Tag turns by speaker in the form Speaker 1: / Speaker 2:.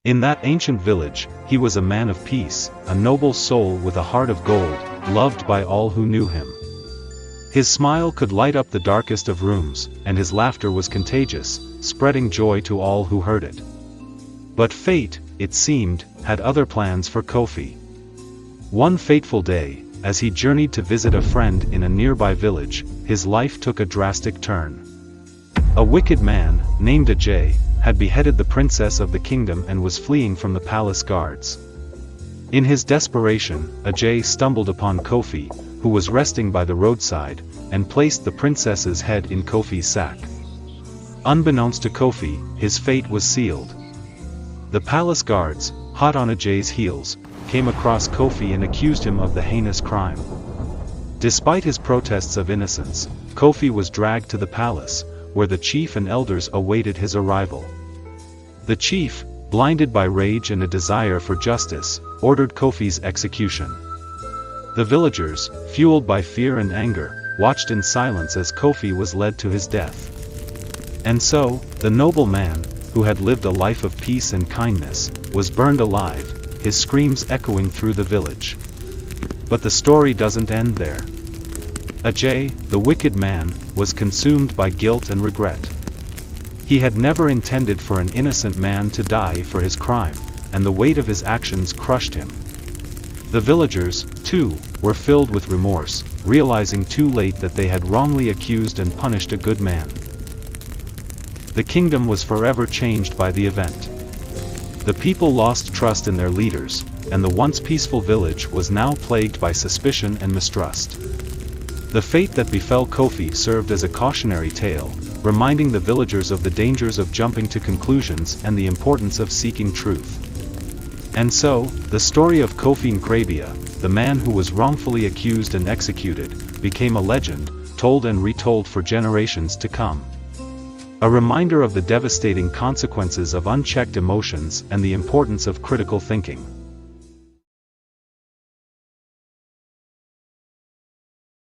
Speaker 1: In that ancient village, he was a man of peace, a noble soul with a heart of gold, loved by all who knew him. His smile could light up the darkest of rooms, and his laughter was contagious, spreading joy to all who heard it. But fate, it seemed, had other plans for Kofi. One fateful day, as he journeyed to visit a friend in a nearby village, his life took a drastic turn. A wicked man, named Ajay, had beheaded the princess of the kingdom and was fleeing from the palace guards. In his desperation, Ajay stumbled upon Kofi, who was resting by the roadside, and placed the princess's head in Kofi's sack. Unbeknownst to Kofi, his fate was sealed. The palace guards, hot on Ajay's heels, came across Kofi and accused him of the heinous crime. Despite his protests of innocence, Kofi was dragged to the palace, where the chief and elders awaited his arrival. The chief, blinded by rage and a desire for justice, ordered Kofi's execution. The villagers, fueled by fear and anger, watched in silence as Kofi was led to his death. And so, the noble man, who had lived a life of peace and kindness, was burned alive, his screams echoing through the village. But the story doesn't end there. Ajay, the wicked man, was consumed by guilt and regret. He had never intended for an innocent man to die for his crime, and the weight of his actions crushed him. The villagers, too, were filled with remorse, realizing too late that they had wrongly accused and punished a good man. The kingdom was forever changed by the event. The people lost trust in their leaders, and the once peaceful village was now plagued by suspicion and mistrust. The fate that befell Kofi served as a cautionary tale, reminding the villagers of the dangers of jumping to conclusions and the importance of seeking truth. And so, the story of Kofi Nkrabia, the man who was wrongfully accused and executed, became a legend, told and retold for generations to come. A reminder of the devastating consequences of unchecked emotions and the importance of critical thinking.